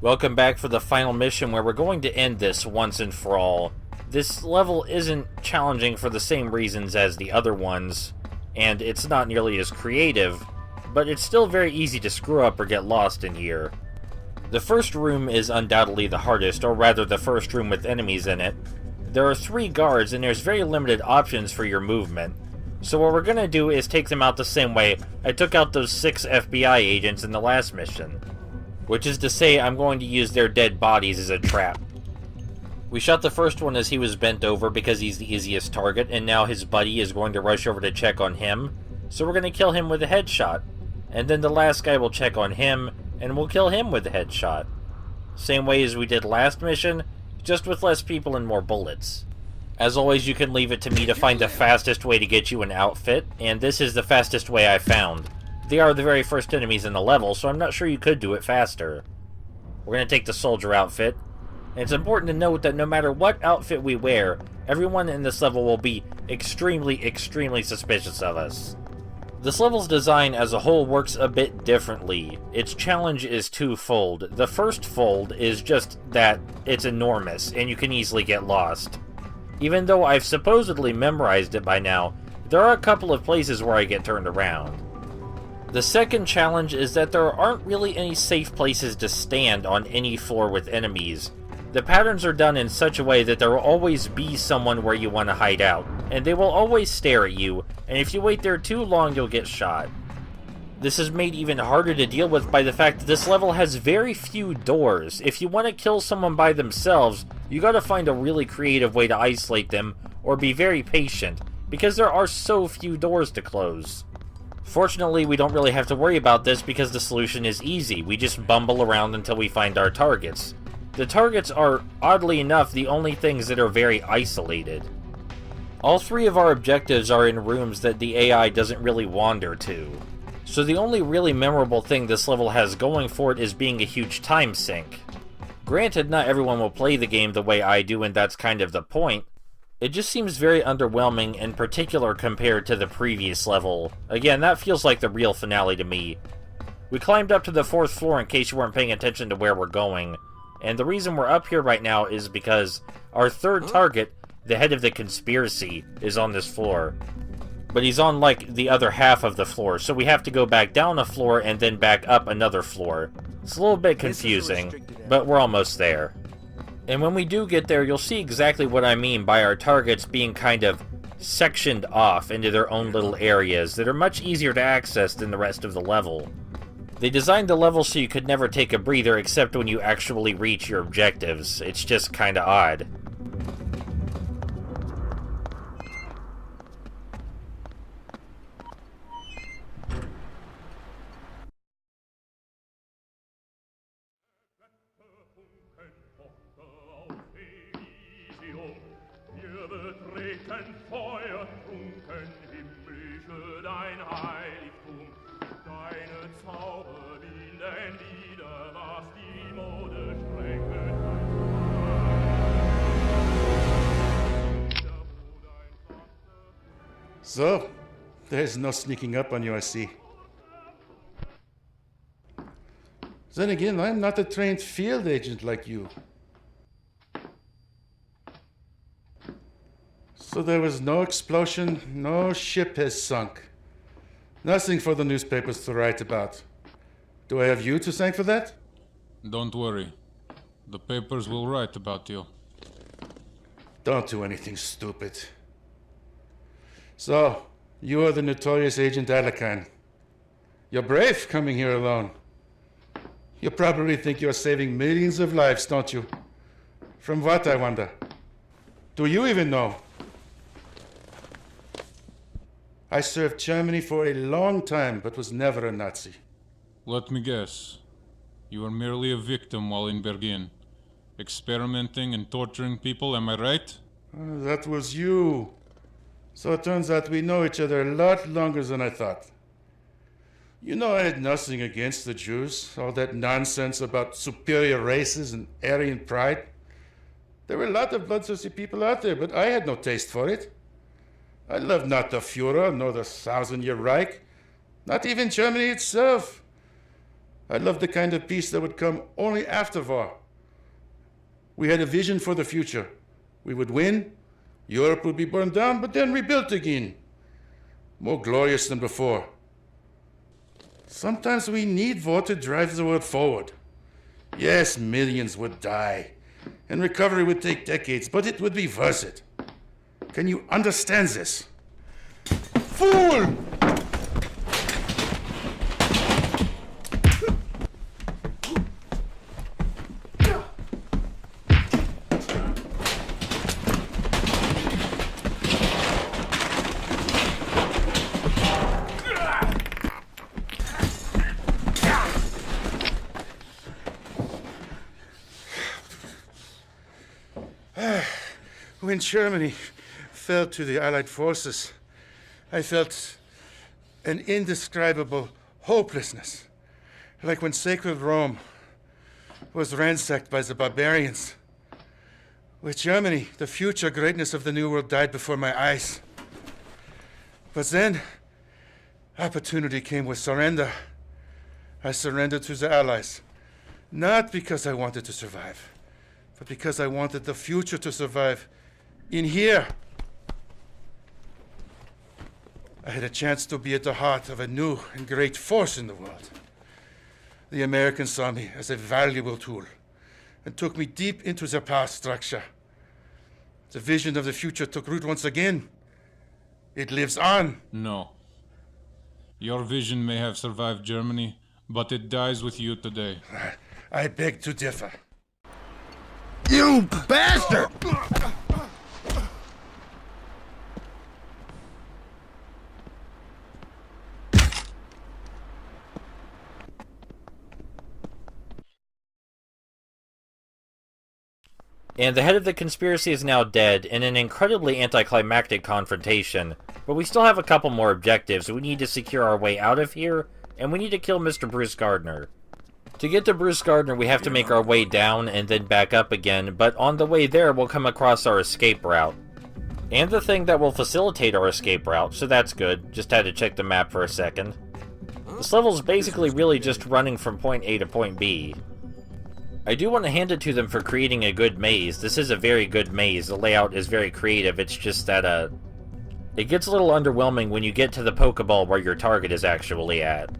Welcome back for the final mission where we're going to end this once and for all. This level isn't challenging for the same reasons as the other ones, and it's not nearly as creative, but it's still very easy to screw up or get lost in here. The first room is undoubtedly the hardest, or rather the first room with enemies in it. There are 3 guards and there's very limited options for your movement. So what we're gonna do is take them out the same way I took out those 6 FBI agents in the last mission. Which is to say, I'm going to use their dead bodies as a trap. We shot the first one as he was bent over because he's the easiest target, and now his buddy is going to rush over to check on him, so we're going to kill him with a headshot. And then the last guy will check on him, and we'll kill him with a headshot. Same way as we did last mission, just with less people and more bullets. As always, you can leave it to me to find the fastest way to get you an outfit, and this is the fastest way I found. They are the very first enemies in the level, so I'm not sure you could do it faster. We're going to take the soldier outfit, and it's important to note that no matter what outfit we wear, everyone in this level will be extremely suspicious of us. This level's design as a whole works a bit differently. Its challenge is twofold. The first fold is just that it's enormous, and you can easily get lost. Even though I've supposedly memorized it by now, there are a couple of places where I get turned around. The second challenge is that there aren't really any safe places to stand on any floor with enemies. The patterns are done in such a way that there will always be someone where you want to hide out, and they will always stare at you, and if you wait there too long you'll get shot. This is made even harder to deal with by the fact that this level has very few doors. If you want to kill someone by themselves, you gotta find a really creative way to isolate them, or be very patient, because there are so few doors to close. Fortunately, we don't really have to worry about this because the solution is easy. We just bumble around until we find our targets. The targets are, oddly enough, the only things that are very isolated. All 3 of our objectives are in rooms that the AI doesn't really wander to. So the only really memorable thing this level has going for it is being a huge time sink. Granted, not everyone will play the game the way I do, and that's kind of the point. It just seems very underwhelming, in particular compared to the previous level. Again, that feels like the real finale to me. We climbed up to the 4th floor in case you weren't paying attention to where we're going. And the reason we're up here right now is because our third target, the head of the conspiracy, is on this floor. But he's on, like, the other half of the floor, so we have to go back down a floor and then back up another floor. It's a little bit confusing, but we're almost there. And when we do get there, you'll see exactly what I mean by our targets being kind of sectioned off into their own little areas that are much easier to access than the rest of the level. They designed the level so you could never take a breather except when you actually reach your objectives. It's just kinda odd. So, there's no sneaking up on you, I see. Then again, I'm not a trained field agent like you. So there was no explosion, no ship has sunk. Nothing for the newspapers to write about. Do I have you to thank for that? Don't worry. The papers will write about you. Don't do anything stupid. So, you are the notorious agent Alekhine. You're brave coming here alone. You probably think you're saving millions of lives, don't you? From what, I wonder? Do you even know? I served Germany for a long time, but was never a Nazi. Let me guess. You were merely a victim while in Berlin, experimenting and torturing people, am I right? That was you. So it turns out we know each other a lot longer than I thought. You know, I had nothing against the Jews, all that nonsense about superior races and Aryan pride. There were a lot of bloodthirsty people out there, but I had no taste for it. I loved not the Führer, nor the Thousand-Year Reich, not even Germany itself. I loved the kind of peace that would come only after war. We had a vision for the future. We would win, Europe would be burned down, but then rebuilt again. More glorious than before. Sometimes we need war to drive the world forward. Yes, millions would die, and recovery would take decades, but it would be worth it. Can you understand this? Fool! When Germany fell to the Allied forces, I felt an indescribable hopelessness, like when sacred Rome was ransacked by the barbarians. With Germany, the future greatness of the New World died before my eyes. But then, opportunity came with surrender. I surrendered to the Allies, not because I wanted to survive, but because I wanted the future to survive in here. I had a chance to be at the heart of a new and great force in the world. The Americans saw me as a valuable tool and took me deep into their power structure. The vision of the future took root once again. It lives on. No. Your vision may have survived Germany, but it dies with you today. I beg to differ. You bastard! And the head of the conspiracy is now dead in an incredibly anticlimactic confrontation, but we still have a couple more objectives. We need to secure our way out of here, and we need to kill Mr. Bruce Gardner. To get to Bruce Gardner, we have to make our way down and then back up again, but on the way there we'll come across our escape route. And the thing that will facilitate our escape route, so that's good. Just had to check the map for a second. This level is basically really just running from point A to point B. I do want to hand it to them for creating a good maze. This is a very good maze. The layout is very creative. It's just that, it gets a little underwhelming when you get to the Pokeball where your target is actually at.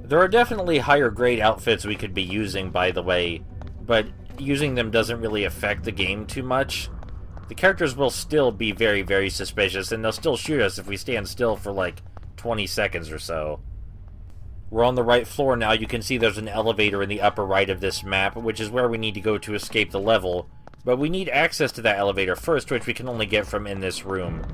There are definitely higher grade outfits we could be using, by the way, but using them doesn't really affect the game too much. The characters will still be very, very suspicious, and they'll still shoot us if we stand still for like 20 seconds or so. We're on the right floor now. You can see there's an elevator in the upper right of this map, which is where we need to go to escape the level. But we need access to that elevator first, which we can only get from in this room.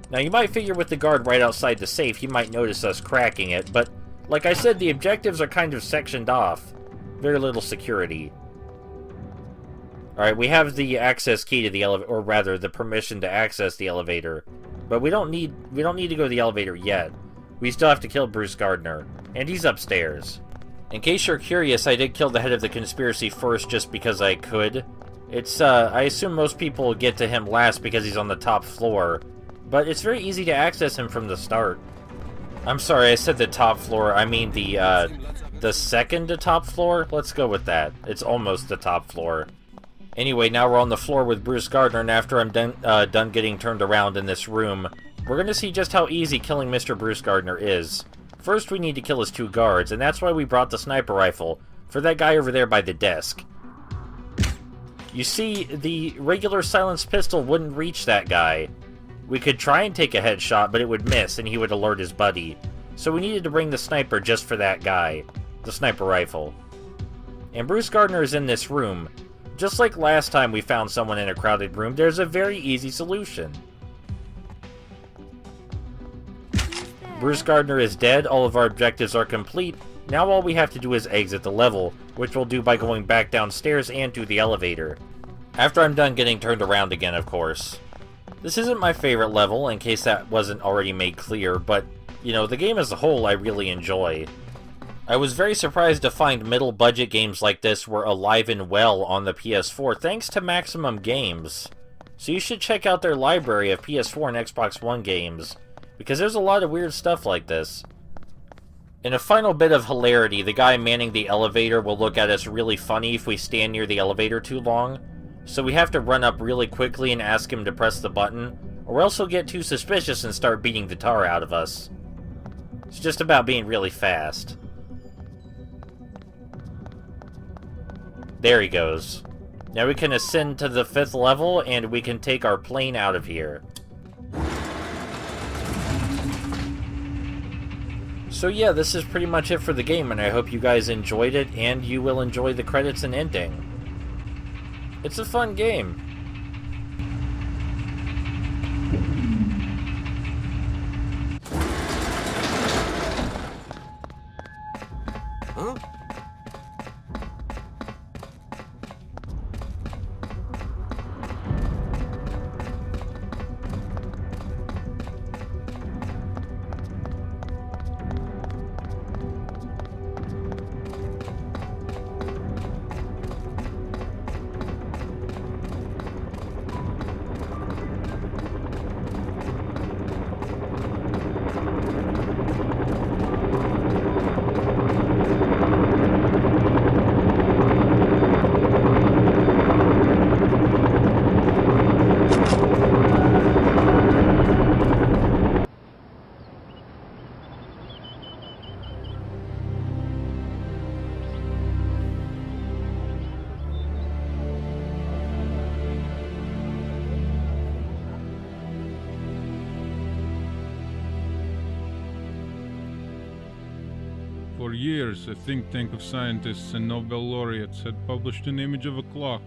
Now you might figure with the guard right outside the safe, he might notice us cracking it, but like I said, the objectives are kind of sectioned off. Very little security. Alright, we have the access key to the elevator, or rather, the permission to access the elevator. But we don't need to go to the elevator yet. We still have to kill Bruce Gardner, and he's upstairs. In case you're curious, I did kill the head of the conspiracy first just because I could. It's, I assume most people get to him last because he's on the top floor, but it's very easy to access him from the start. I'm sorry, I said the top floor, I mean the second to top floor? Let's go with that. It's almost the top floor. Anyway, now we're on the floor with Bruce Gardner, and after I'm done getting turned around in this room, we're going to see just how easy killing Mr. Bruce Gardner is. First, we need to kill his two guards, and that's why we brought the sniper rifle, for that guy over there by the desk. You see, the regular silenced pistol wouldn't reach that guy. We could try and take a headshot, but it would miss, and he would alert his buddy. So we needed to bring the sniper just for that guy, the sniper rifle. And Bruce Gardner is in this room. Just like last time we found someone in a crowded room, there's a very easy solution. Bruce Gardner is dead, all of our objectives are complete. Now all we have to do is exit the level, which we'll do by going back downstairs and to the elevator. After I'm done getting turned around again, of course. This isn't my favorite level, in case that wasn't already made clear, but, you know, the game as a whole I really enjoy. I was very surprised to find middle-budget games like this were alive and well on the PS4, thanks to Maximum Games. So you should check out their library of PS4 and Xbox One games, because there's a lot of weird stuff like this. In a final bit of hilarity, the guy manning the elevator will look at us really funny if we stand near the elevator too long, so we have to run up really quickly and ask him to press the button, or else he'll get too suspicious and start beating the tar out of us. It's just about being really fast. There he goes. Now we can ascend to the 5th level, and we can take our plane out of here. So yeah, this is pretty much it for the game, and I hope you guys enjoyed it, and you will enjoy the credits and ending. It's a fun game. Huh? For years, a think tank of scientists and Nobel laureates had published an image of a clock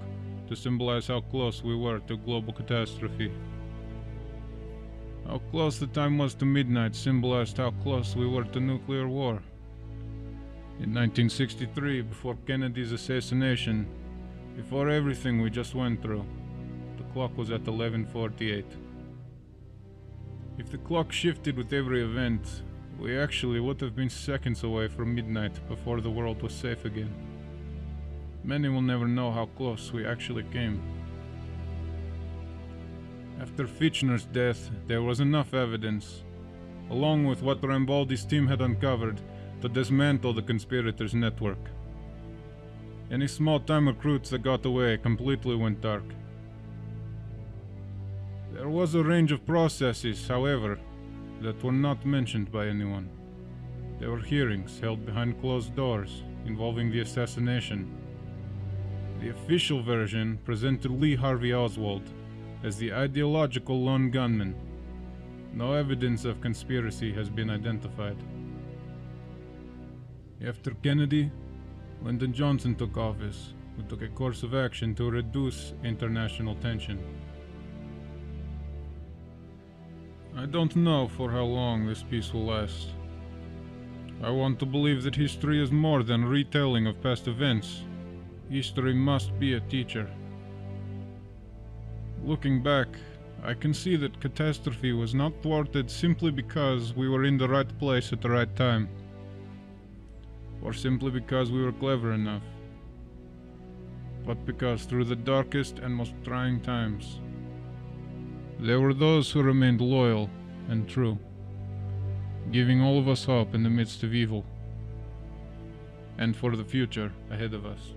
to symbolize how close we were to global catastrophe. How close the time was to midnight symbolized how close we were to nuclear war. In 1963, before Kennedy's assassination, before everything we just went through, the clock was at 11:48. If the clock shifted with every event, we actually would have been seconds away from midnight before the world was safe again. Many will never know how close we actually came. After Fitchner's death, there was enough evidence, along with what Rambaldi's team had uncovered, to dismantle the conspirators' network. Any small-time recruits that got away completely went dark. There was a range of processes, however, that were not mentioned by anyone. There were hearings held behind closed doors involving the assassination. The official version presented Lee Harvey Oswald as the ideological lone gunman. No evidence of conspiracy has been identified. After Kennedy, Lyndon Johnson took office, who took a course of action to reduce international tension. I don't know for how long this peace will last. I want to believe that history is more than retelling of past events. History must be a teacher. Looking back, I can see that catastrophe was not thwarted simply because we were in the right place at the right time, or simply because we were clever enough, but because through the darkest and most trying times, there were those who remained loyal and true, giving all of us hope in the midst of evil, and for the future ahead of us.